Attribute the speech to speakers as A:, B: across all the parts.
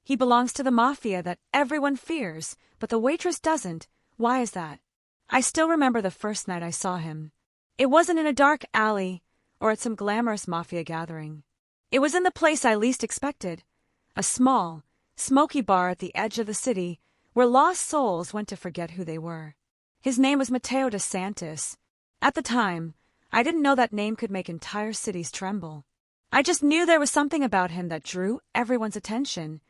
A: He belongs to the Mafia that everyone fears, but the Waitress doesn't. Why is that? I still remember the first night I saw him. It wasn't in a dark alley or at some glamorous Mafia gathering. It was in the place I least expected, a small, smoky bar at the edge of the city where lost souls went to forget who they were. His name was Matteo DeSantis. At the time, I didn't know that name could make entire cities tremble. I just knew there was something about him that drew everyone's attention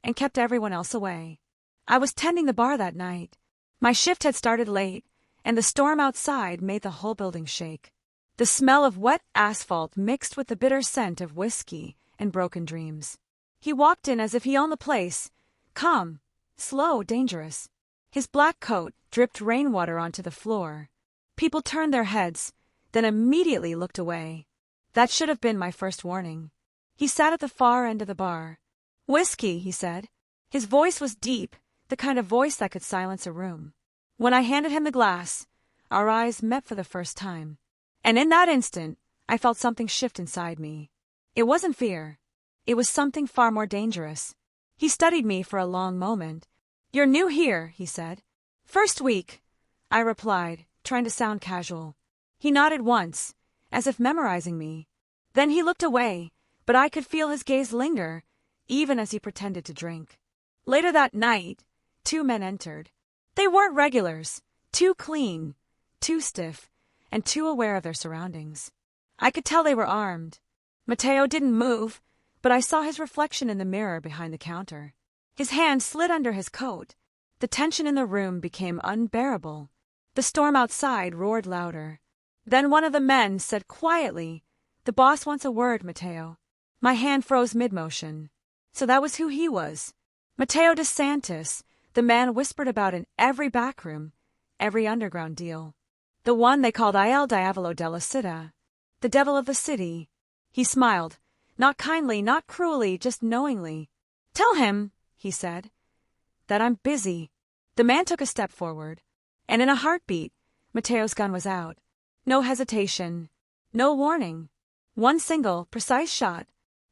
A: and kept everyone else away. I was tending the bar that night. My shift had started late, and the storm outside made the whole building shake. The smell of wet asphalt mixed with the bitter scent of whiskey and broken dreams. He walked in as if he owned the place, calm, slow, dangerous. His black coat dripped rainwater onto the floor. People turned their heads, then immediately looked away. That should have been my first warning. He sat at the far end of the bar. "Whiskey," he said. His voice was deep, the kind of voice that could silence a room. When I handed him the glass, our eyes met for the first time. And in that instant, I felt something shift inside me. It wasn't fear. It was something far more dangerous. He studied me for a long moment. "You're new here," he said. "First week," I replied, trying to sound casual. He nodded once, as if memorizing me. Then he looked away, but I could feel his gaze linger, even as he pretended to drink. Later that night, 2 men entered. They weren't regulars, too clean, too stiff, and too aware of their surroundings. I could tell they were armed. Matteo didn't move, but I saw his reflection in the mirror behind the counter. His hand slid under his coat. The tension in the room became unbearable. The storm outside roared louder. Then one of the men said quietly, "The boss wants a word, Matteo." My hand froze mid-motion. So that was who he was. Matteo DeSantis, the man whispered about in every backroom, every underground deal. The one they called Il Diavolo della Città, the devil of the city. He smiled, not kindly, not cruelly, just knowingly. "Tell him," he said, "that I'm busy." The man took a step forward, and in a heartbeat, Matteo's gun was out. No hesitation, no warning. One single, precise shot.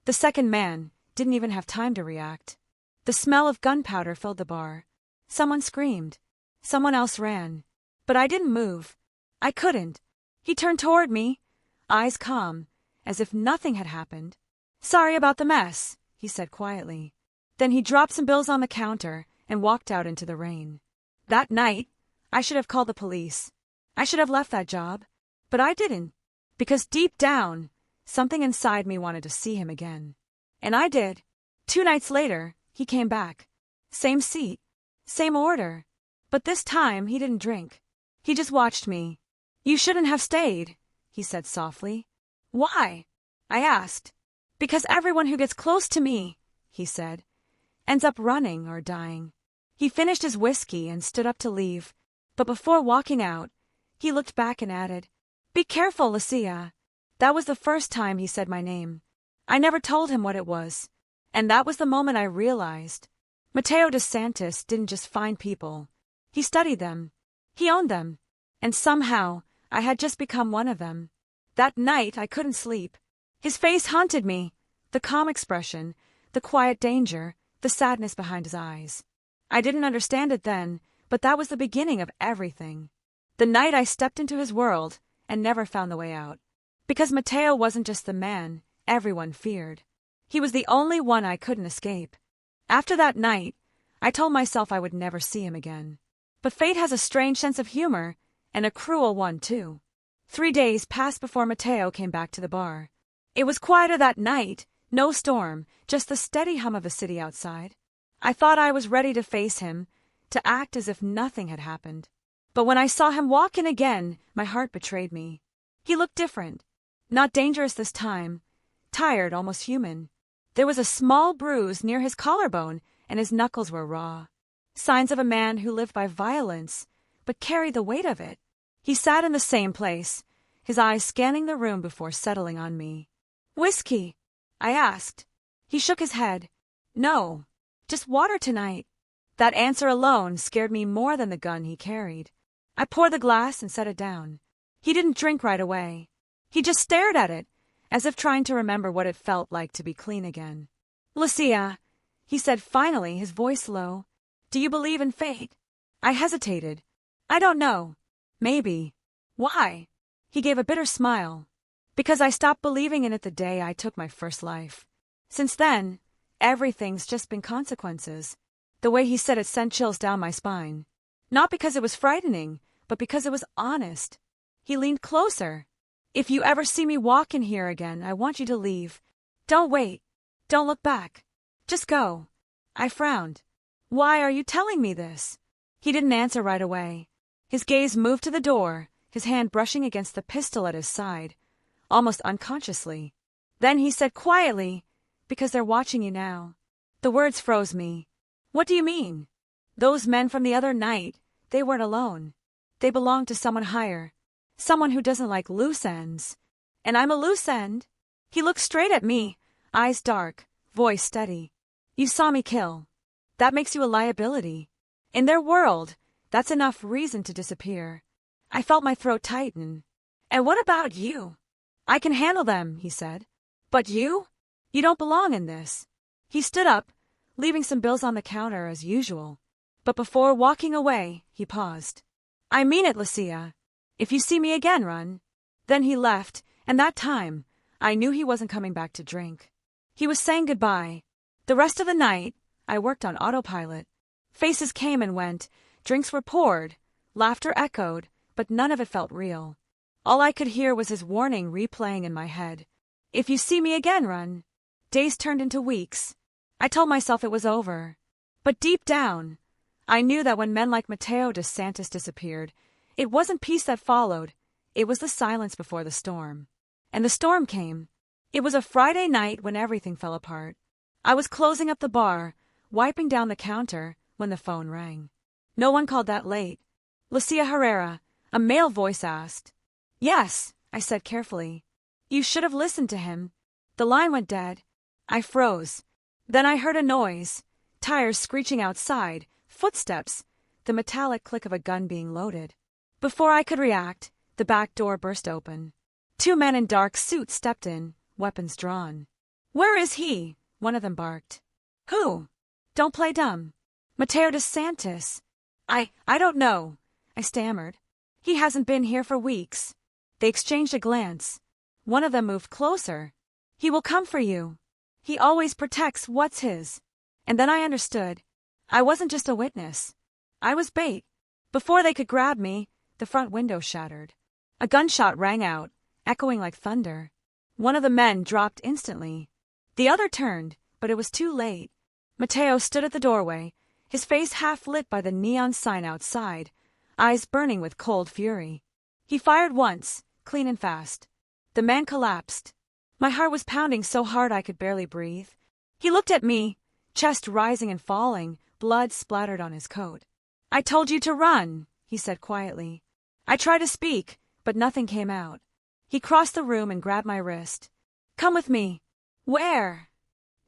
A: The second man didn't even have time to react. The smell of gunpowder filled the bar. Someone screamed. Someone else ran. But I didn't move. I couldn't. He turned toward me, eyes calm, as if nothing had happened. "Sorry about the mess," he said quietly. Then he dropped some bills on the counter and walked out into the rain. That night, I should have called the police. I should have left that job. But I didn't. Because deep down, something inside me wanted to see him again. And I did. 2 nights later, he came back. Same seat. Same order. But this time, he didn't drink. He just watched me. "You shouldn't have stayed," he said softly. "Why?" I asked. "Because everyone who gets close to me," he said, "ends up running or dying." He finished his whiskey and stood up to leave. But before walking out, he looked back and added, "Be careful, Lucia." That was the first time he said my name. I never told him what it was. And that was the moment I realized. Matteo DeSantis didn't just find people. He studied them. He owned them. And somehow, I had just become one of them. That night, I couldn't sleep. His face haunted me. The calm expression, the quiet danger, the sadness behind his eyes. I didn't understand it then, but that was the beginning of everything. The night I stepped into his world and never found the way out. Because Matteo wasn't just the man everyone feared. He was the only one I couldn't escape. After that night, I told myself I would never see him again. But fate has a strange sense of humor, and a cruel one, too. 3 days passed before Matteo came back to the bar. It was quieter that night, no storm, just the steady hum of the city outside. I thought I was ready to face him, to act as if nothing had happened. But when I saw him walk in again, my heart betrayed me. He looked different. Not dangerous this time. Tired, almost human. There was a small bruise near his collarbone, and his knuckles were raw. Signs of a man who lived by violence, but carried the weight of it. He sat in the same place, his eyes scanning the room before settling on me. "Whiskey?" I asked. He shook his head. "No, just water tonight." That answer alone scared me more than the gun he carried. I poured the glass and set it down. He didn't drink right away. He just stared at it, as if trying to remember what it felt like to be clean again. "Lucia, he said finally, his voice low. Do you believe in fate? I hesitated. I don't know. Maybe. Why? He gave a bitter smile. Because I stopped believing in it the day I took my first life. Since then, everything's just been consequences. The way he said it sent chills down my spine. Not because it was frightening, but because it was honest. He leaned closer. If you ever see me walk in here again, I want you to leave. Don't wait. Don't look back. Just go. I frowned. Why are you telling me this? He didn't answer right away. His gaze moved to the door, his hand brushing against the pistol at his side, almost unconsciously. Then he said quietly, because they're watching you now. The words froze me. What do you mean? Those men from the other night, they weren't alone. They belonged to someone higher. Someone who doesn't like loose ends. And I'm a loose end. He looked straight at me, eyes dark, voice steady. You saw me kill. That makes you a liability. In their world, that's enough reason to disappear. I felt my throat tighten. And what about you? I can handle them, he said. But you? You don't belong in this. He stood up, leaving some bills on the counter as usual. But before walking away, he paused. I mean it, Lucia. If you see me again, run. Then he left, and that time, I knew he wasn't coming back to drink. He was saying goodbye. The rest of the night, I worked on autopilot. Faces came and went, drinks were poured, laughter echoed, but none of it felt real. All I could hear was his warning replaying in my head. If you see me again, run. Days turned into weeks. I told myself it was over. But deep down, I knew that when men like Mateo dos Santos disappeared, it wasn't peace that followed, it was the silence before the storm. And the storm came. It was a Friday night when everything fell apart. I was closing up the bar, wiping down the counter, when the phone rang. No one called that late. Lucia Herrera, a male voice asked. Yes, I said carefully. You should have listened to him. The line went dead. I froze. Then I heard a noise. Tires screeching outside, footsteps, the metallic click of a gun being loaded. Before I could react, the back door burst open. 2 men in dark suits stepped in, weapons drawn. Where is he? One of them barked. Who? Don't play dumb. Mateo dos Santos. I don't know, I stammered. He hasn't been here for weeks. They exchanged a glance. One of them moved closer. He will come for you. He always protects what's his. And then I understood. I wasn't just a witness. I was bait. Before they could grab me, the front window shattered. A gunshot rang out, echoing like thunder. One of the men dropped instantly. The other turned, but it was too late. Mateo stood at the doorway, his face half lit by the neon sign outside, eyes burning with cold fury. He fired once, clean and fast. The man collapsed. My heart was pounding so hard I could barely breathe. He looked at me, chest rising and falling, blood splattered on his coat. I told you to run, he said quietly. I tried to speak, but nothing came out. He crossed the room and grabbed my wrist. Come with me. Where?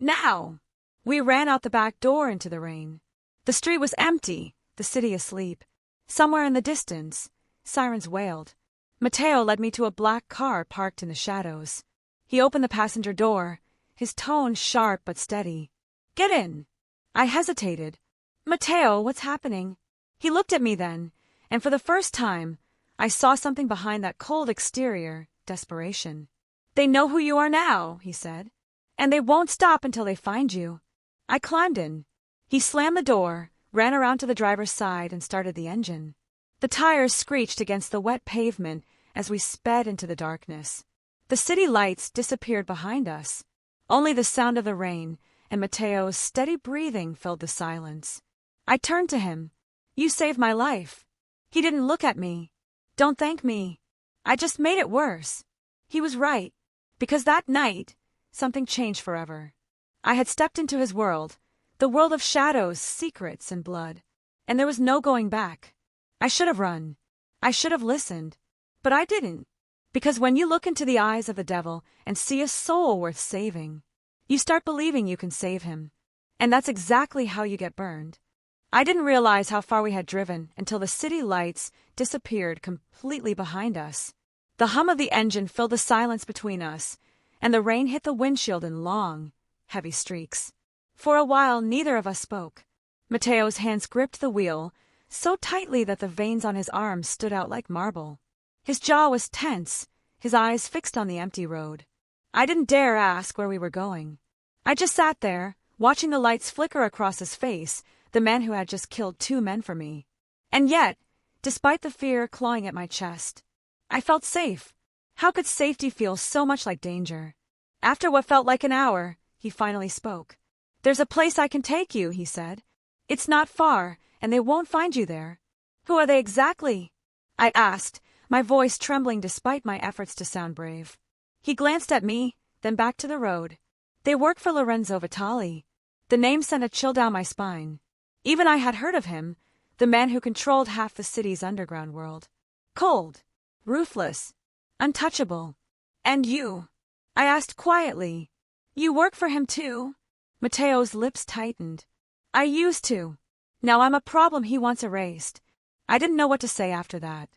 A: Now. We ran out the back door into the rain. The street was empty, the city asleep. Somewhere in the distance, sirens wailed. Mateo led me to a black car parked in the shadows. He opened the passenger door, his tone sharp but steady. Get in. I hesitated. Mateo, what's happening? He looked at me then, and for the first time, I saw something behind that cold exterior, desperation. They know who you are now, he said, and they won't stop until they find you. I climbed in. He slammed the door, ran around to the driver's side and started the engine. The tires screeched against the wet pavement as we sped into the darkness. The city lights disappeared behind us. Only the sound of the rain and Mateo's steady breathing filled the silence. I turned to him. You saved my life. He didn't look at me. Don't thank me. I just made it worse. He was right. Because that night, something changed forever. I had stepped into his world, the world of shadows, secrets, and blood. And there was no going back. I should have run. I should have listened. But I didn't. Because when you look into the eyes of the devil and see a soul worth saving, you start believing you can save him. And that's exactly how you get burned. I didn't realize how far we had driven until the city lights disappeared completely behind us. The hum of the engine filled the silence between us, and the rain hit the windshield in long, heavy streaks. For a while, neither of us spoke. Mateo's hands gripped the wheel, so tightly that the veins on his arms stood out like marble. His jaw was tense, his eyes fixed on the empty road. I didn't dare ask where we were going. I just sat there, watching the lights flicker across his face, the man who had just killed 2 men for me. And yet, despite the fear clawing at my chest, I felt safe. How could safety feel so much like danger? After what felt like an hour, he finally spoke. "There's a place I can take you," he said. "It's not far, and they won't find you there." "Who are they exactly?" I asked, my voice trembling despite my efforts to sound brave. He glanced at me, then back to the road. "They work for Lorenzo Vitali." The name sent a chill down my spine. Even I had heard of him, the man who controlled half the city's underground world. Cold, ruthless, untouchable. "And you?" I asked quietly. "You work for him too?" Mateo's lips tightened. "I used to. Now I'm a problem he wants erased." I didn't know what to say after that.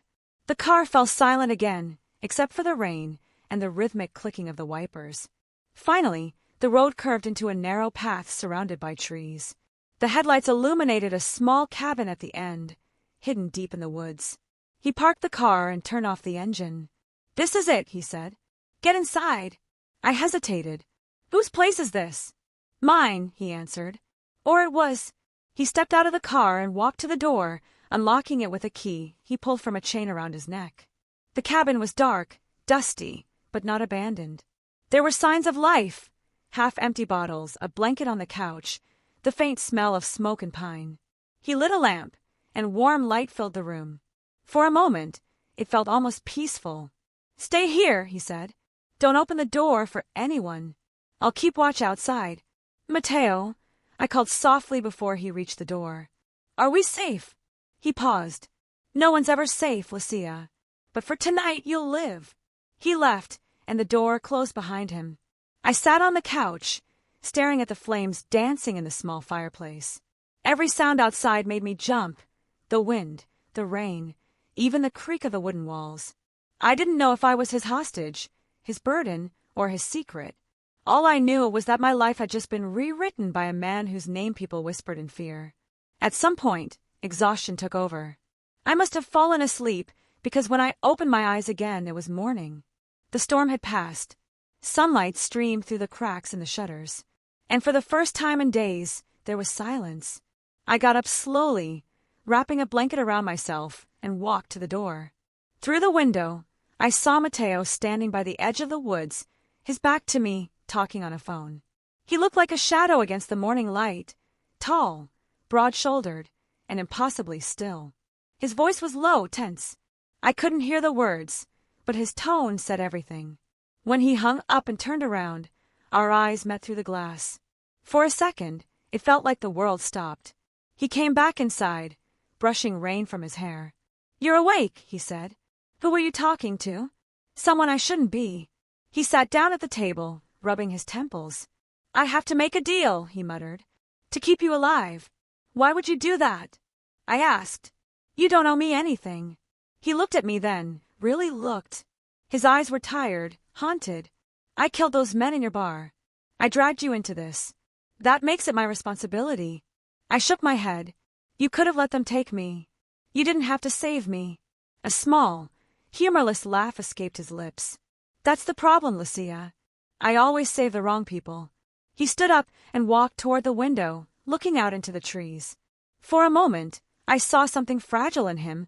A: The car fell silent again, except for the rain and the rhythmic clicking of the wipers. Finally, the road curved into a narrow path surrounded by trees. The headlights illuminated a small cabin at the end, hidden deep in the woods. He parked the car and turned off the engine. "This is it," he said. "Get inside." I hesitated. "Whose place is this?" "Mine," he answered. Or it was. He stepped out of the car and walked to the door, unlocking it with a key he pulled from a chain around his neck. The cabin was dark, dusty, but not abandoned. There were signs of life. Half-empty bottles, a blanket on the couch, the faint smell of smoke and pine. He lit a lamp, and warm light filled the room. For a moment, it felt almost peaceful. "Stay here," he said. "Don't open the door for anyone. I'll keep watch outside." "Mateo," I called softly before he reached the door. "Are we safe?" He paused. "No one's ever safe, Lucia. But for tonight you'll live." He left, and the door closed behind him. I sat on the couch, staring at the flames dancing in the small fireplace. Every sound outside made me jump. The wind, the rain, even the creak of the wooden walls. I didn't know if I was his hostage, his burden, or his secret. All I knew was that my life had just been rewritten by a man whose name people whispered in fear. At some point, exhaustion took over. I must have fallen asleep, because when I opened my eyes again, it was morning. The storm had passed. Sunlight streamed through the cracks in the shutters. And for the first time in days, there was silence. I got up slowly, wrapping a blanket around myself, and walked to the door. Through the window, I saw Mateo standing by the edge of the woods, his back to me, talking on a phone. He looked like a shadow against the morning light, tall, broad-shouldered, and impossibly still. His voice was low, tense. I couldn't hear the words, but his tone said everything. When he hung up and turned around, our eyes met through the glass. For a second, it felt like the world stopped. He came back inside, brushing rain from his hair. "You're awake," he said. "Who were you talking to?" "Someone I shouldn't be." He sat down at the table, rubbing his temples. "I have to make a deal," he muttered, "to keep you alive." "Why would you do that?" I asked. "You don't owe me anything." He looked at me then, really looked. His eyes were tired, haunted. "I killed those men in your bar. I dragged you into this. That makes it my responsibility." I shook my head. "You could have let them take me. You didn't have to save me." A small, humorless laugh escaped his lips. "That's the problem, Lucia. I always save the wrong people." He stood up and walked toward the window, looking out into the trees. For a moment, I saw something fragile in him,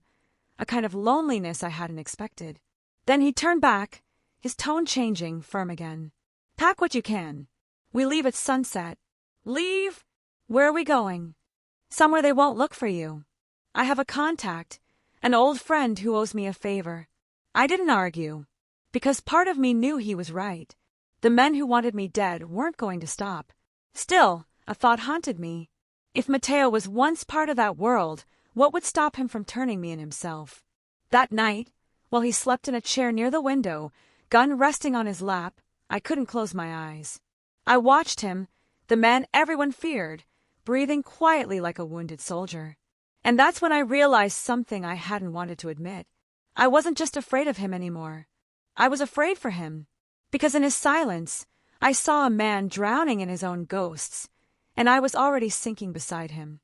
A: a kind of loneliness I hadn't expected. Then he turned back, his tone changing, firm again. "Pack what you can. We leave at sunset." "Leave? Where are we going?" "Somewhere they won't look for you. I have a contact, an old friend who owes me a favor." I didn't argue, because part of me knew he was right. The men who wanted me dead weren't going to stop. Still, a thought haunted me. If Mateo was once part of that world, what would stop him from turning me in himself? That night, while he slept in a chair near the window, gun resting on his lap, I couldn't close my eyes. I watched him, the man everyone feared, breathing quietly like a wounded soldier. And that's when I realized something I hadn't wanted to admit. I wasn't just afraid of him anymore. I was afraid for him, because in his silence, I saw a man drowning in his own ghosts, and I was already sinking beside him.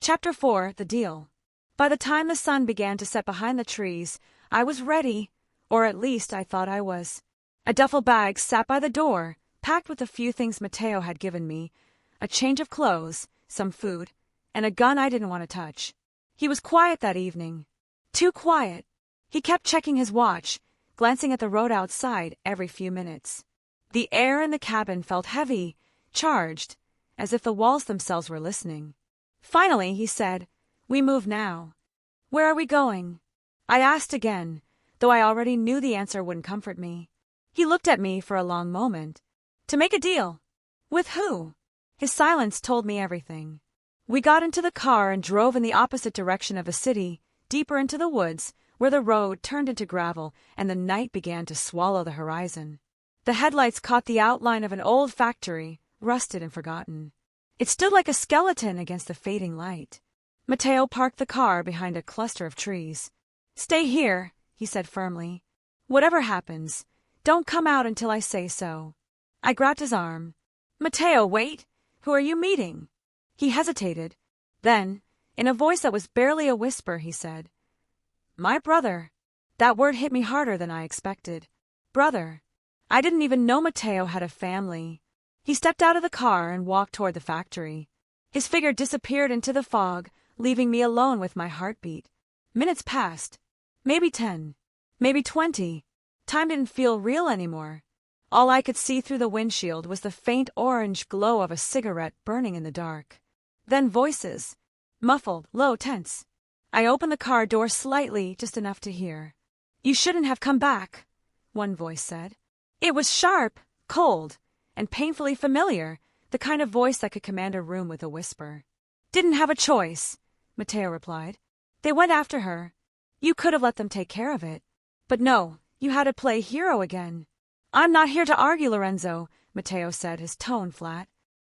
A: Chapter 4: The Deal. By the time the sun began to set behind the trees, I was ready, or at least I thought I was. A duffel bag sat by the door, packed with a few things Mateo had given me, a change of clothes, some food, and a gun I didn't want to touch. He was quiet that evening. Too quiet. He kept checking his watch, glancing at the road outside every few minutes. The air in the cabin felt heavy, charged, as if the walls themselves were listening. Finally, he said, "We move now." "Where are we going?" I asked again, though I already knew the answer wouldn't comfort me. He looked at me for a long moment. "To make a deal." "With who?" His silence told me everything. We got into the car and drove in the opposite direction of the city, deeper into the woods, where the road turned into gravel and the night began to swallow the horizon. The headlights caught the outline of an old factory, rusted and forgotten. It stood like a skeleton against the fading light. Mateo parked the car behind a cluster of trees. "Stay here," he said firmly. "Whatever happens, don't come out until I say so." I grabbed his arm. "Mateo, wait! Who are you meeting?" He hesitated. Then, in a voice that was barely a whisper, he said, "My brother." That word hit me harder than I expected. Brother. I didn't even know Mateo had a family. He stepped out of the car and walked toward the factory. His figure disappeared into the fog, leaving me alone with my heartbeat. Minutes passed. Maybe 10. Maybe 20. Time didn't feel real anymore. All I could see through the windshield was the faint orange glow of a cigarette burning in the dark. Then voices. Muffled, low, tense. I opened the car door slightly, just enough to hear. "You shouldn't have come back," one voice said. It was sharp, cold, and painfully familiar, the kind of voice that could command a room with a whisper. "Didn't have a choice," Mateo replied. "They went after her. You could have let them take care of it. But no, you had to play hero again." "I'm not here to argue, Lorenzo," Mateo said, his tone flat.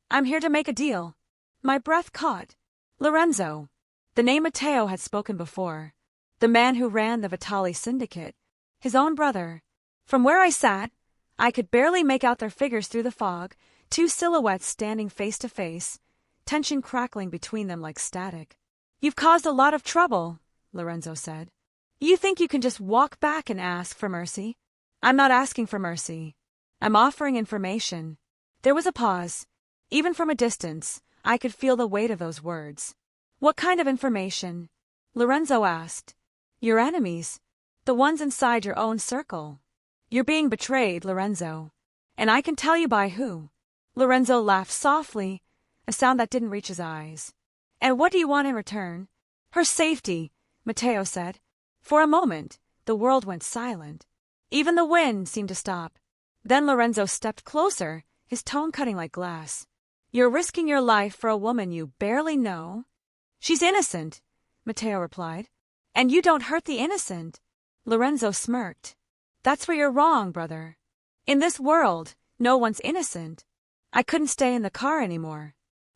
A: "I'm here to make a deal." My breath caught. Lorenzo. The name Mateo had spoken before. The man who ran the Vitali syndicate. His own brother. From where I sat, I could barely make out their figures through the fog, two silhouettes standing face to face, tension crackling between them like static. "You've caused a lot of trouble," Lorenzo said. "You think you can just walk back and ask for mercy?" "I'm not asking for mercy. I'm offering information." There was a pause. Even from a distance, I could feel the weight of those words. "What kind of information?" Lorenzo asked. "Your enemies. The ones inside your own circle. You're being betrayed, Lorenzo. And I can tell you by who." Lorenzo laughed softly, a sound that didn't reach his eyes. "And what do you want in return?" "Her safety," Mateo said. For a moment, the world went silent. Even the wind seemed to stop. Then Lorenzo stepped closer, his tone cutting like glass. "You're risking your life for a woman you barely know?" "She's innocent," Mateo replied. "And you don't hurt the innocent." Lorenzo smirked. "That's where you're wrong, brother. In this world, no one's innocent." I couldn't stay in the car anymore.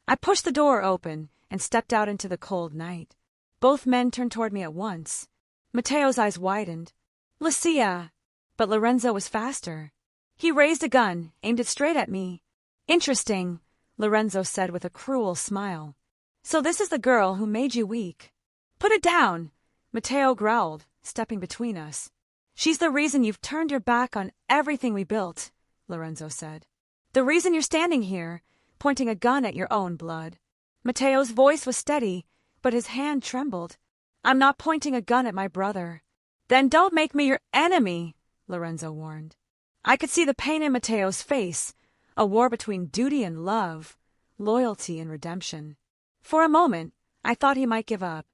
A: I pushed the door open and stepped out into the cold night. Both men turned toward me at once. Mateo's eyes widened. "Lucia!" But Lorenzo was faster. He raised a gun, aimed it straight at me. "Interesting," Lorenzo said with a cruel smile. "So this is the girl who made you weak." "Put it down," Mateo growled, stepping between us. "She's the reason you've turned your back on everything we built," Lorenzo said. "The reason you're standing here, pointing a gun at your own blood." Mateo's voice was steady, but his hand trembled. "I'm not pointing a gun at my brother." "Then don't make me your enemy," Lorenzo warned. I could see the pain in Mateo's face, a war between duty and love, loyalty and redemption. For a moment, I thought he might give up.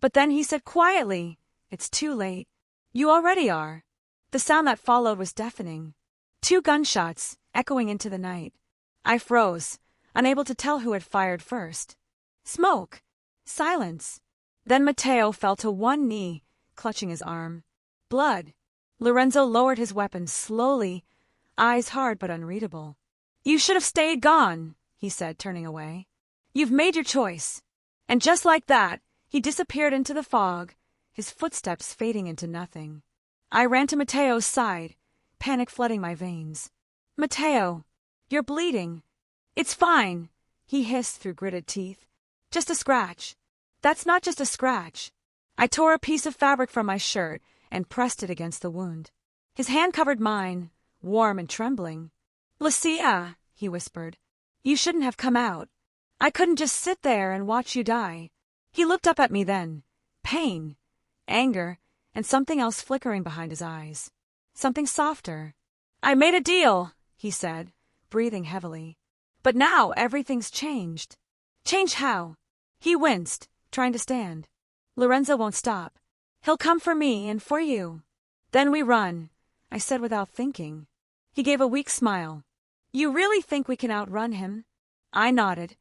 A: But then he said quietly, "It's too late. You already are." The sound that followed was deafening. 2 gunshots, echoing into the night. I froze, unable to tell who had fired first. Smoke. Silence. Then Mateo fell to one knee, clutching his arm. Blood. Lorenzo lowered his weapon slowly, eyes hard but unreadable. "You should have stayed gone," he said, turning away. "You've made your choice." And just like that, he disappeared into the fog, his footsteps fading into nothing. I ran to Mateo's side, panic flooding my veins. "Mateo, you're bleeding." "It's fine," he hissed through gritted teeth. Just a scratch. That's not just a scratch. I tore a piece of fabric from my shirt and pressed it against the wound. His hand covered mine, warm and trembling. Lucia, he whispered. You shouldn't have come out. I couldn't just sit there and watch you die. He looked up at me then. Pain, anger, and something else flickering behind his eyes. Something softer. I made a deal, he said, breathing heavily. But now everything's changed. Change how? He winced, trying to stand. Lorenzo won't stop. He'll come for me and for you. Then we run, I said without thinking. He gave a weak smile. You really think we can outrun him? I nodded,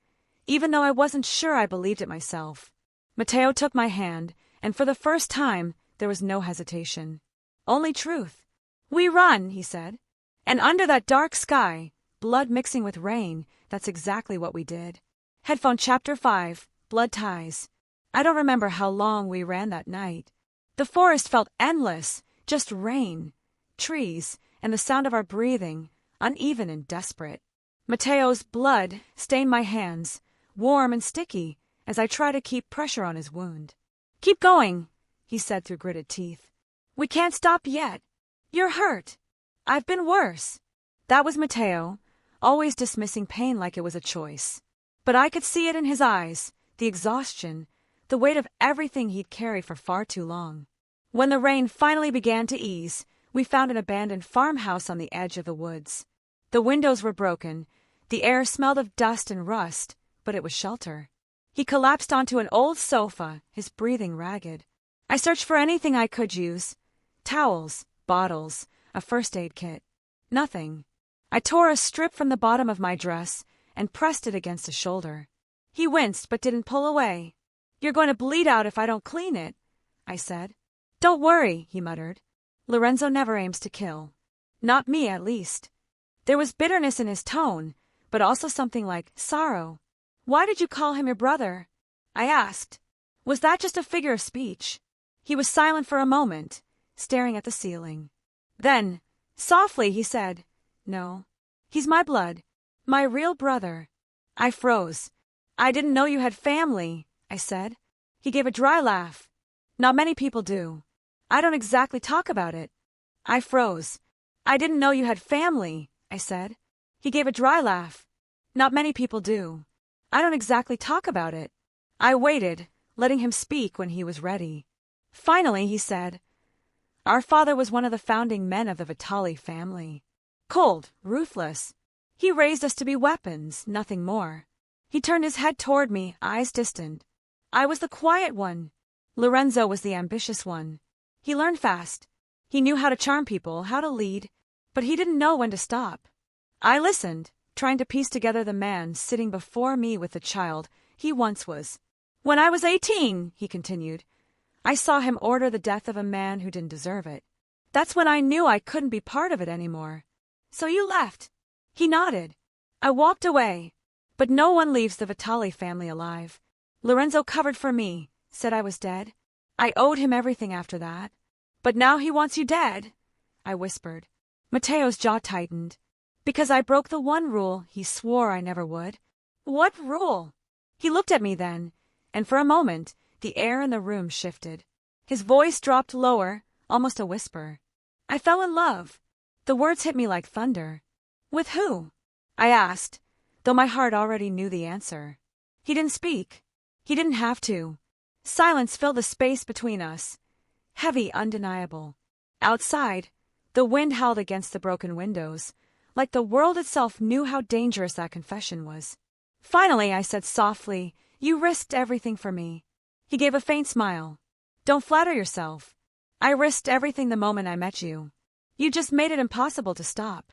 A: even though I wasn't sure I believed it myself. Mateo took my hand, and for the first time, there was no hesitation. Only truth. We run, he said. And under that dark sky, blood mixing with rain, that's exactly what we did. Headphone Chapter 5, Blood Ties. I don't remember how long we ran that night. The forest felt endless, just rain, trees, and the sound of our breathing, uneven and desperate. Mateo's blood stained my hands, warm and sticky, as I tried to keep pressure on his wound. Keep going, he said through gritted teeth. We can't stop yet. You're hurt. I've been worse. That was Mateo, always dismissing pain like it was a choice. But I could see it in his eyes, the exhaustion, the weight of everything he'd carried for far too long. When the rain finally began to ease, we found an abandoned farmhouse on the edge of the woods. The windows were broken, the air smelled of dust and rust, but it was shelter. He collapsed onto an old sofa, his breathing ragged. I searched for anything I could use. Towels, bottles, a first aid kit. Nothing. I tore a strip from the bottom of my dress and pressed it against his shoulder. He winced but didn't pull away. You're going to bleed out if I don't clean it, I said. Don't worry, he muttered. Lorenzo never aims to kill. Not me, at least. There was bitterness in his tone, but also something like sorrow. Why did you call him your brother? I asked. Was that just a figure of speech? He was silent for a moment, staring at the ceiling. Then, softly, he said, No, he's my blood, my real brother. I froze. I didn't know you had family, I said. He gave a dry laugh. Not many people do. I don't exactly talk about it. I froze. I didn't know you had family, I said. He gave a dry laugh. Not many people do. I don't exactly talk about it. I waited, letting him speak when he was ready. Finally, he said, Our father was one of the founding men of the Vitali family. Cold, ruthless. He raised us to be weapons, nothing more. He turned his head toward me, eyes distant. I was the quiet one. Lorenzo was the ambitious one. He learned fast. He knew how to charm people, how to lead, but he didn't know when to stop. I listened, trying to piece together the man sitting before me with the child he once was. When I was 18, he continued, I saw him order the death of a man who didn't deserve it. That's when I knew I couldn't be part of it anymore. So you left. He nodded. I walked away. But no one leaves the Vitali family alive. Lorenzo covered for me, said I was dead. I owed him everything after that. But now he wants you dead, I whispered. Mateo's jaw tightened. Because I broke the one rule he swore I never would. What rule? He looked at me then, and for a moment, the air in the room shifted. His voice dropped lower, almost a whisper. I fell in love. The words hit me like thunder. With who? I asked, though my heart already knew the answer. He didn't speak. He didn't have to. Silence filled the space between us. Heavy, undeniable. Outside, the wind howled against the broken windows, like the world itself knew how dangerous that confession was. Finally, I said softly, You risked everything for me. He gave a faint smile. Don't flatter yourself. I risked everything the moment I met you. You just made it impossible to stop.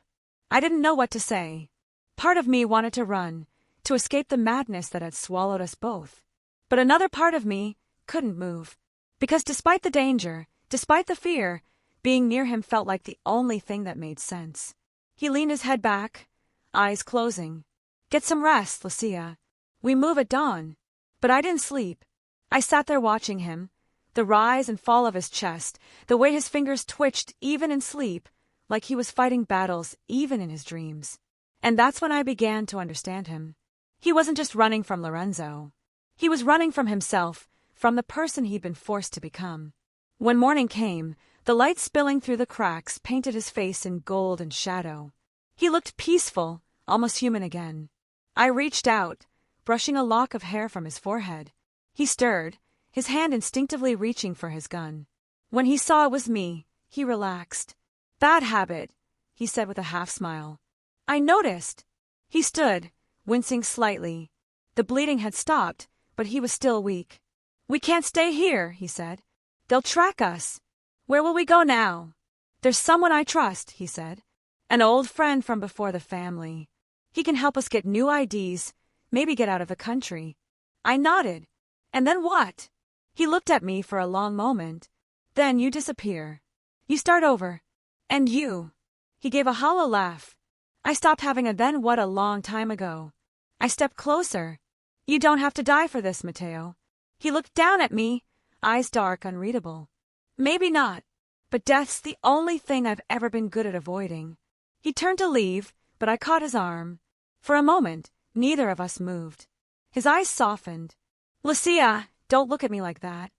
A: I didn't know what to say. Part of me wanted to run, to escape the madness that had swallowed us both. But another part of me couldn't move. Because despite the danger, despite the fear, being near him felt like the only thing that made sense. He leaned his head back, eyes closing. Get some rest, Lucia. We move at dawn. But I didn't sleep. I sat there watching him, the rise and fall of his chest, the way his fingers twitched even in sleep, like he was fighting battles even in his dreams. And that's when I began to understand him. He wasn't just running from Lorenzo. He was running from himself, from the person he'd been forced to become. When morning came, the light spilling through the cracks painted his face in gold and shadow. He looked peaceful, almost human again. I reached out, brushing a lock of hair from his forehead. He stirred, his hand instinctively reaching for his gun. When he saw it was me, he relaxed. "Bad habit," he said with a half-smile. I noticed. He stood, wincing slightly. The bleeding had stopped, but he was still weak. "We can't stay here," he said. "They'll track us." "Where will we go now?" "There's someone I trust," he said. "An old friend from before the family. He can help us get new IDs, maybe get out of the country." I nodded. "And then what?" He looked at me for a long moment. "Then you disappear. You start over. And you." He gave a hollow laugh. I stopped having a then what a long time ago. I stepped closer. "You don't have to die for this, Matteo." He looked down at me, eyes dark, unreadable. "Maybe not, but death's the only thing I've ever been good at avoiding." He turned to leave, but I caught his arm. For a moment, neither of us moved. His eyes softened. "Lucia, don't look at me like that."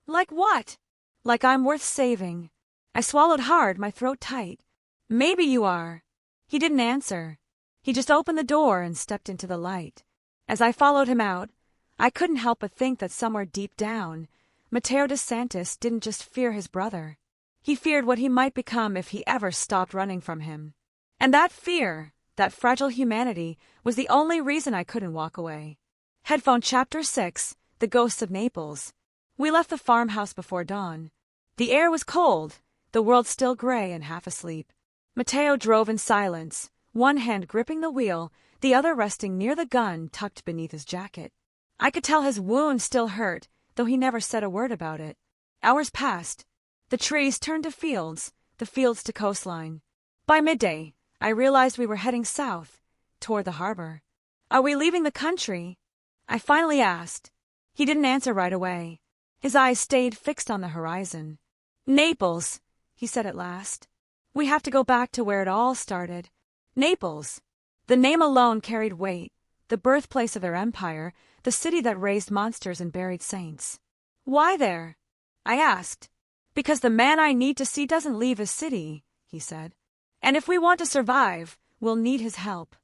A: "Like what?" "Like I'm worth saving." I swallowed hard, my throat tight. "Maybe you are." He didn't answer. He just opened the door and stepped into the light. As I followed him out, I couldn't help but think that somewhere deep down, Matteo DeSantis didn't just fear his brother. He feared what he might become if he ever stopped running from him. And that fear, that fragile humanity, was the only reason I couldn't walk away. Headphone Chapter 6, The Ghosts of Naples. We left the farmhouse before dawn. The air was cold, the world still gray and half asleep. Matteo drove in silence, one hand gripping the wheel, the other resting near the gun tucked beneath his jacket. I could tell his wound still hurt, though he never said a word about it. Hours passed. The trees turned to fields, the fields to coastline. By midday, I realized we were heading south, toward the harbor. "Are we leaving the country?" I finally asked. He didn't answer right away. His eyes stayed fixed on the horizon. "Naples," he said at last. "We have to go back to where it all started." Naples. The name alone carried weight, the birthplace of their empire, the city that raised monsters and buried saints. "Why there?" I asked. "Because the man I need to see doesn't leave his city," he said. "And if we want to survive, we'll need his help."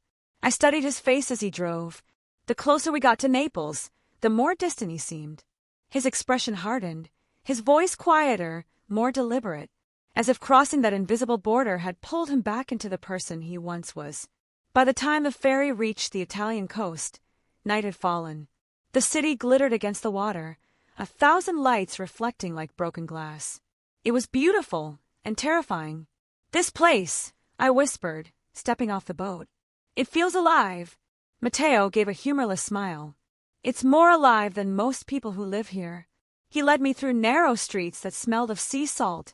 A: I studied his face as he drove. The closer we got to Naples, the more distant he seemed. His expression hardened, his voice quieter, more deliberate, as if crossing that invisible border had pulled him back into the person he once was. By the time the ferry reached the Italian coast, night had fallen. The city glittered against the water, 1,000 lights reflecting like broken glass. It was beautiful and terrifying. "This place," I whispered, stepping off the boat. "It feels alive." Matteo gave a humorless smile. "It's more alive than most people who live here." He led me through narrow streets that smelled of sea salt,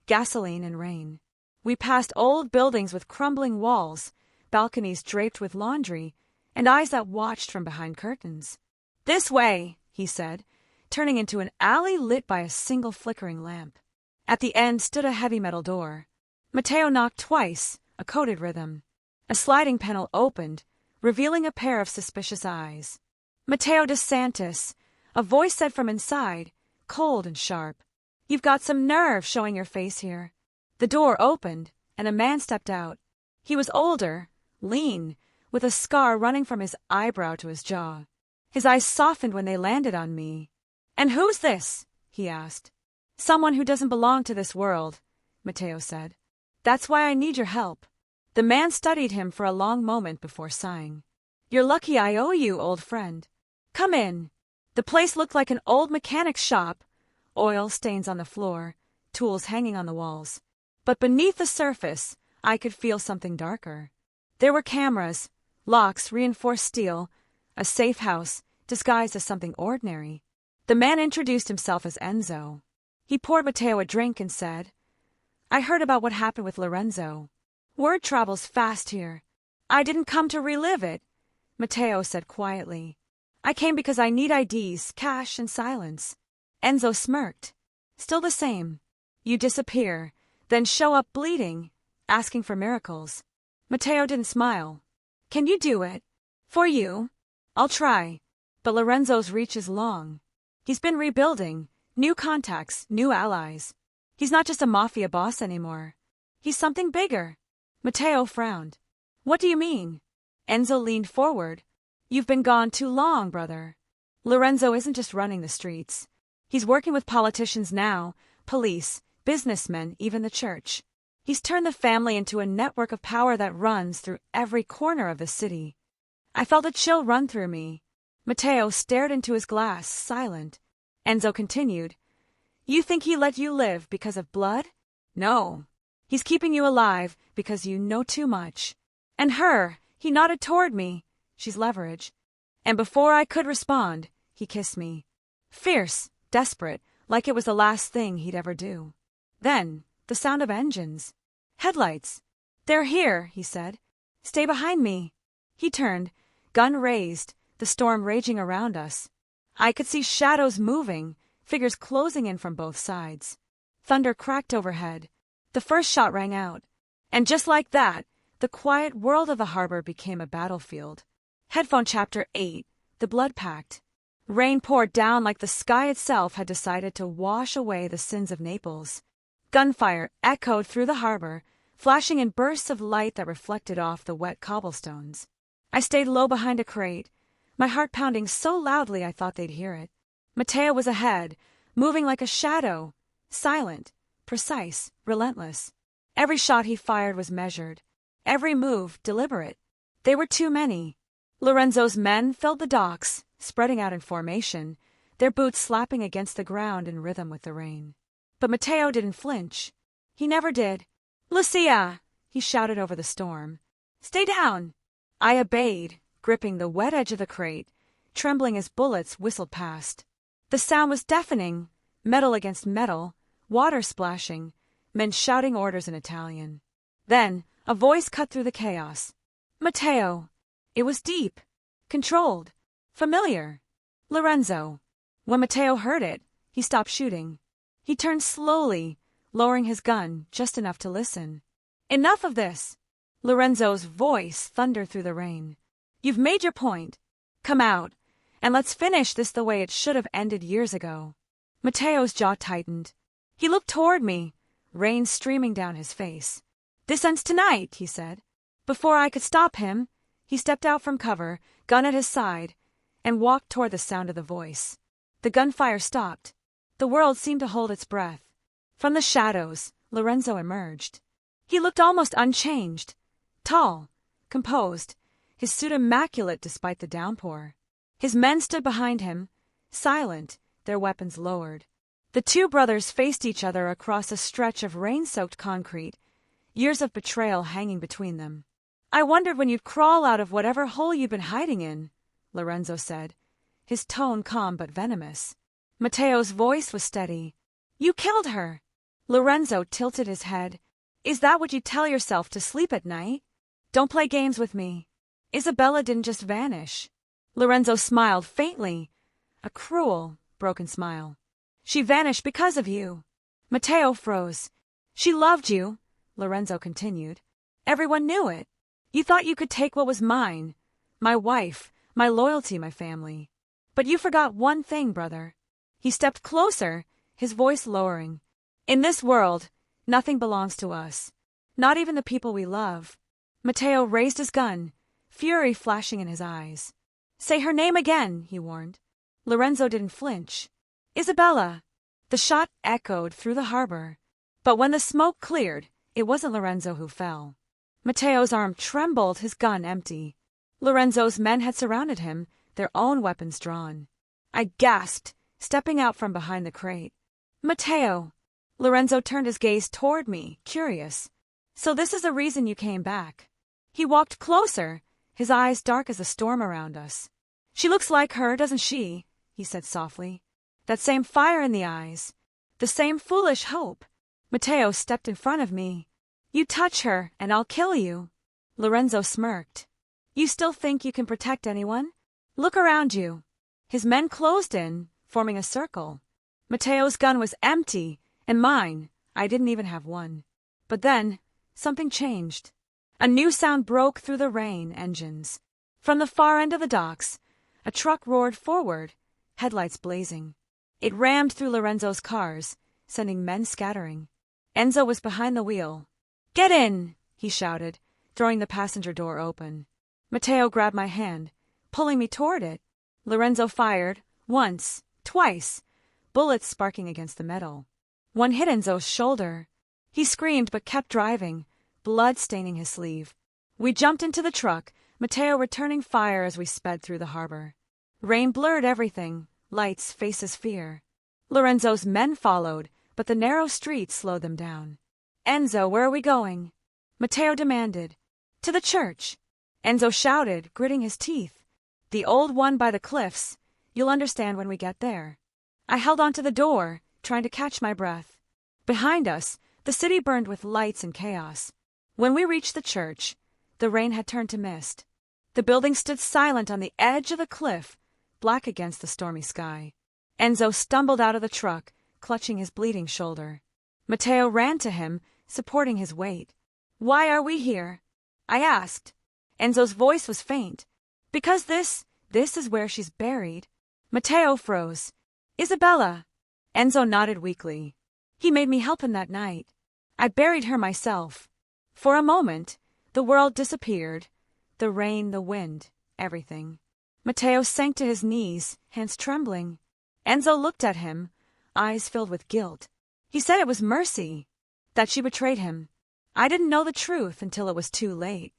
A: gasoline, and rain. We passed old buildings with crumbling walls, balconies draped with laundry, and eyes that watched from behind curtains. "This way," he said, turning into an alley lit by a single flickering lamp. At the end stood a heavy metal door. Matteo knocked twice, a coded rhythm. A sliding panel opened, revealing a pair of suspicious eyes. "Matteo DeSantis," a voice said from inside, cold and sharp. "You've got some nerve showing your face here." The door opened, and a man stepped out. He was older, lean, with a scar running from his eyebrow to his jaw. His eyes softened when they landed on me. "And who's this?" he asked. "Someone who doesn't belong to this world," Matteo said. "That's why I need your help." The man studied him for a long moment before sighing. "You're lucky I owe you, old friend. Come in." The place looked like an old mechanic's shop, oil stains on the floor, tools hanging on the walls. But beneath the surface, I could feel something darker. There were cameras, locks, reinforced steel, a safe house disguised as something ordinary. The man introduced himself as Enzo. He poured Matteo a drink and said, "I heard about what happened with Lorenzo. Word travels fast here. I didn't come to relive it," Matteo said quietly. "I came because I need IDs, cash, and silence." Enzo smirked. "Still the same. You disappear, then show up bleeding, asking for miracles." Matteo didn't smile. "Can you do it? For you?" I'll try. But Lorenzo's reach is long. He's been rebuilding, new contacts, new allies. He's not just a mafia boss anymore. He's something bigger. Matteo frowned. What do you mean? Enzo leaned forward. You've been gone too long, brother. Lorenzo isn't just running the streets. He's working with politicians now, police, businessmen, even the church. He's turned the family into a network of power that runs through every corner of the city. I felt a chill run through me. Matteo stared into his glass, silent. Enzo continued. You think he let you live because of blood? No. He's keeping you alive because you know too much. And her, he nodded toward me. She's leverage. And before I could respond, he kissed me. Fierce, desperate, like it was the last thing he'd ever do. Then, the sound of engines. Headlights. They're here, he said. Stay behind me. He turned, gun raised, the storm raging around us. I could see shadows moving, figures closing in from both sides. Thunder cracked overhead. The first shot rang out. And just like that, the quiet world of the harbor became a battlefield. Headphone Chapter 8, The Blood Pact. Rain poured down like the sky itself had decided to wash away the sins of Naples. Gunfire echoed through the harbor, flashing in bursts of light that reflected off the wet cobblestones. I stayed low behind a crate, my heart pounding so loudly I thought they'd hear it. Matteo was ahead, moving like a shadow, silent, precise, relentless. Every shot he fired was measured, every move deliberate. They were too many. Lorenzo's men filled the docks, spreading out in formation, their boots slapping against the ground in rhythm with the rain. But Matteo didn't flinch. He never did. Lucia! He shouted over the storm. Stay down! I obeyed, gripping the wet edge of the crate, trembling as bullets whistled past. The sound was deafening, metal against metal, water splashing, men shouting orders in Italian. Then, a voice cut through the chaos. Matteo! It was deep, controlled, familiar. Lorenzo. When Matteo heard it, he stopped shooting. He turned slowly, lowering his gun just enough to listen. Enough of this! Lorenzo's voice thundered through the rain. You've made your point. Come out, and let's finish this the way it should have ended years ago. Matteo's jaw tightened. He looked toward me, rain streaming down his face. This ends tonight, he said. Before I could stop him, he stepped out from cover, gun at his side, and walked toward the sound of the voice. The gunfire stopped. The world seemed to hold its breath. From the shadows, Lorenzo emerged. He looked almost unchanged. Tall, composed, his suit immaculate despite the downpour. His men stood behind him, silent, their weapons lowered. The two brothers faced each other across a stretch of rain-soaked concrete, years of betrayal hanging between them. I wondered when you'd crawl out of whatever hole you'd been hiding in, Lorenzo said, his tone calm but venomous. Matteo's voice was steady. You killed her. Lorenzo tilted his head. Is that what you tell yourself to sleep at night? Don't play games with me. Isabella didn't just vanish. Lorenzo smiled faintly, a cruel, broken smile. She vanished because of you. Matteo froze. She loved you, Lorenzo continued. Everyone knew it. You thought you could take what was mine, my wife, my loyalty, my family. But you forgot one thing, brother. He stepped closer, his voice lowering. In this world, nothing belongs to us, not even the people we love. Matteo raised his gun, fury flashing in his eyes. Say her name again, he warned. Lorenzo didn't flinch. Isabella. The shot echoed through the harbor. But when the smoke cleared, it wasn't Lorenzo who fell. Matteo's arm trembled, his gun empty. Lorenzo's men had surrounded him, their own weapons drawn. I gasped, stepping out from behind the crate. Matteo! Lorenzo turned his gaze toward me, curious. So this is the reason you came back. He walked closer, his eyes dark as the storm around us. She looks like her, doesn't she? He said softly. That same fire in the eyes. The same foolish hope. Matteo stepped in front of me. You touch her, and I'll kill you. Lorenzo smirked. You still think you can protect anyone? Look around you. His men closed in, forming a circle. Matteo's gun was empty, and mine, I didn't even have one. But then, something changed. A new sound broke through the rain, engines. From the far end of the docks, A truck roared forward, headlights blazing. It rammed through Lorenzo's cars, sending men scattering. Enzo was behind the wheel. "Get in!" he shouted, throwing the passenger door open. Matteo grabbed my hand, pulling me toward it. Lorenzo fired, once, twice, bullets sparking against the metal. One hit Enzo's shoulder. He screamed but kept driving, blood staining his sleeve. We jumped into the truck, Matteo returning fire as we sped through the harbor. Rain blurred everything, lights, faces, fear. Lorenzo's men followed, but the narrow streets slowed them down. "Enzo, where are we going?" Matteo demanded. "To the church." Enzo shouted, gritting his teeth. "The old one by the cliffs. You'll understand when we get there." I held onto the door, trying to catch my breath. Behind us, the city burned with lights and chaos. When we reached the church, the rain had turned to mist. The building stood silent on the edge of the cliff, black against the stormy sky. Enzo stumbled out of the truck, clutching his bleeding shoulder. Matteo ran to him, supporting his weight. "Why are we here?" I asked. Enzo's voice was faint. "Because this is where she's buried." Matteo froze. "Isabella." Enzo nodded weakly. "He made me help him that night. I buried her myself." For a moment, the world disappeared. The rain, the wind, everything. Matteo sank to his knees, hands trembling. Enzo looked at him, eyes filled with guilt. He said it was mercy, that she betrayed him. I didn't know the truth until it was too late.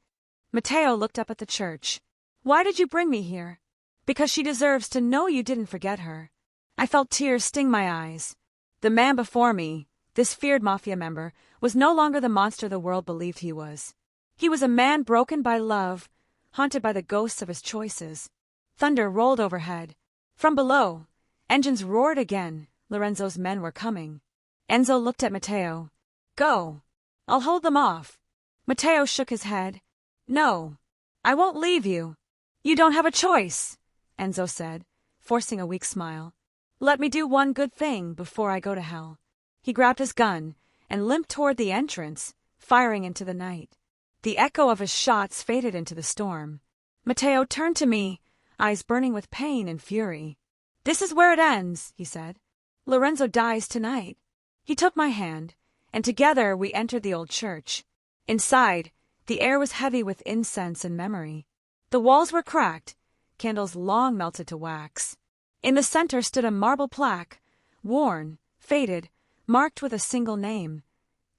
A: Matteo looked up at the church. "Why did you bring me here?" "Because she deserves to know you didn't forget her." I felt tears sting my eyes. The man before me, this feared Mafia member, was no longer the monster the world believed he was. He was a man broken by love, haunted by the ghosts of his choices. Thunder rolled overhead. From below, engines roared again. Lorenzo's men were coming. Enzo looked at Matteo. "Go. I'll hold them off." Matteo shook his head. "No, I won't leave you." "You don't have a choice," Enzo said, forcing a weak smile. "Let me do one good thing before I go to hell." He grabbed his gun and limped toward the entrance, firing into the night. The echo of his shots faded into the storm. Matteo turned to me, eyes burning with pain and fury. "This is where it ends," he said. "Lorenzo dies tonight." He took my hand, and together we entered the old church. Inside, the air was heavy with incense and memory. The walls were cracked, candles long melted to wax. In the center stood a marble plaque, worn, faded, marked with a single name,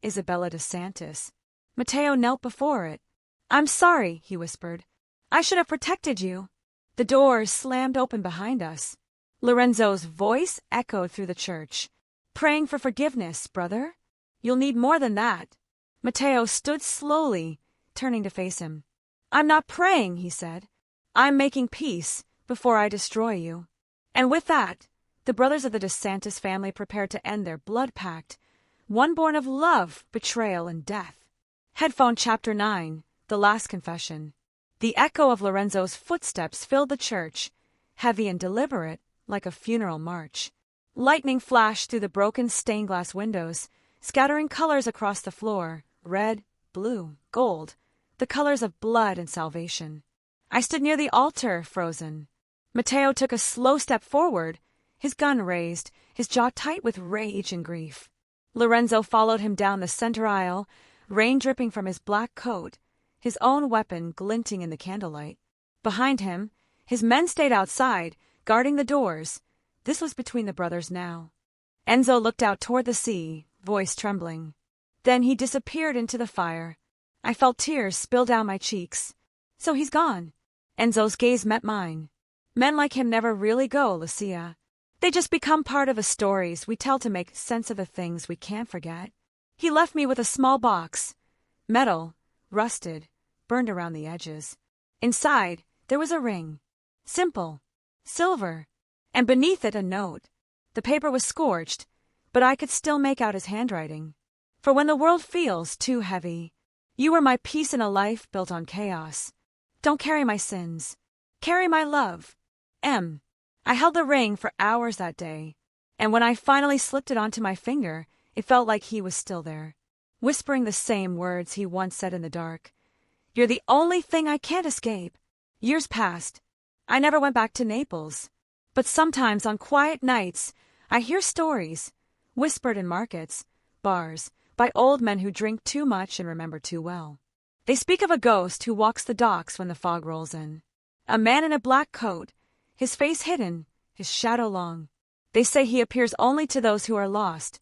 A: Isabella de Santis. Matteo knelt before it. "I'm sorry," he whispered. "I should have protected you." The doors slammed open behind us. Lorenzo's voice echoed through the church. "Praying for forgiveness, brother? You'll need more than that." Matteo stood slowly, turning to face him. "I'm not praying," he said. "I'm making peace before I destroy you." And with that, the brothers of the De Santis family prepared to end their blood pact, one born of love, betrayal, and death. Headphone Chapter 9, The Last Confession. The echo of Lorenzo's footsteps filled the church, heavy and deliberate, like a funeral march. Lightning flashed through the broken stained-glass windows, scattering colors across the floor, red, blue, gold, the colors of blood and salvation. I stood near the altar, frozen. Matteo took a slow step forward, his gun raised, his jaw tight with rage and grief. Lorenzo followed him down the center aisle, rain dripping from his black coat, his own weapon glinting in the candlelight. Behind him, his men stayed outside, guarding the doors. This was between the brothers now. Enzo looked out toward the sea, voice trembling. Then he disappeared into the fire. I felt tears spill down my cheeks. "So he's gone." Enzo's gaze met mine. "Men like him never really go, Lucia. They just become part of the stories we tell to make sense of the things we can't forget." He left me with a small box. Metal, rusted, burned around the edges. Inside, there was a ring. Simple. Silver. And beneath it a note. The paper was scorched, but I could still make out his handwriting. "For when the world feels too heavy, you are my peace in a life built on chaos. Don't carry my sins. Carry my love. M." I held the ring for hours that day, and when I finally slipped it onto my finger, it felt like he was still there, whispering the same words he once said in the dark. "You're the only thing I can't escape." Years passed. I never went back to Naples. But sometimes on quiet nights, I hear stories, whispered in markets, bars, by old men who drink too much and remember too well. They speak of a ghost who walks the docks when the fog rolls in. A man in a black coat, his face hidden, his shadow long. They say he appears only to those who are lost,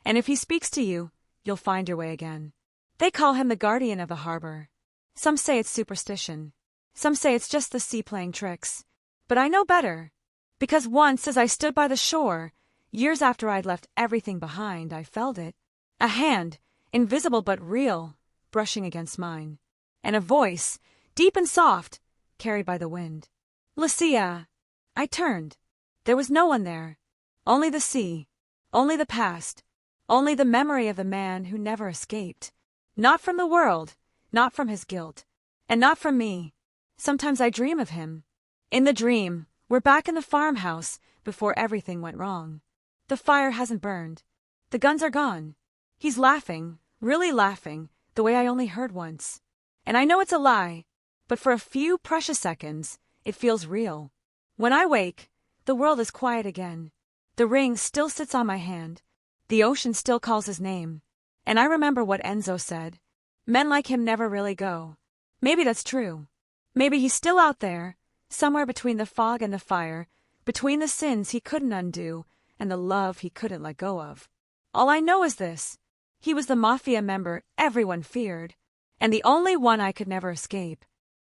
A: and if he speaks to you, you'll find your way again. They call him the guardian of the harbor. Some say it's superstition. Some say it's just the sea playing tricks. But I know better. Because once, as I stood by the shore, years after I'd left everything behind, I felt it. A hand, invisible but real, brushing against mine. And a voice, deep and soft, carried by the wind. Lucia! I turned. There was no one there. Only the sea. Only the past. Only the memory of the man who never escaped. Not from the world. Not from his guilt. And not from me. Sometimes I dream of him. In the dream, we're back in the farmhouse before everything went wrong. The fire hasn't burned. The guns are gone. He's laughing, really laughing, the way I only heard once. And I know it's a lie, but for a few precious seconds, it feels real. When I wake, the world is quiet again. The ring still sits on my hand. The ocean still calls his name. And I remember what Enzo said. Men like him never really go. Maybe that's true. Maybe he's still out there, somewhere between the fog and the fire, between the sins he couldn't undo and the love he couldn't let go of. All I know is this. He was the Mafia member everyone feared, and the only one I could never escape.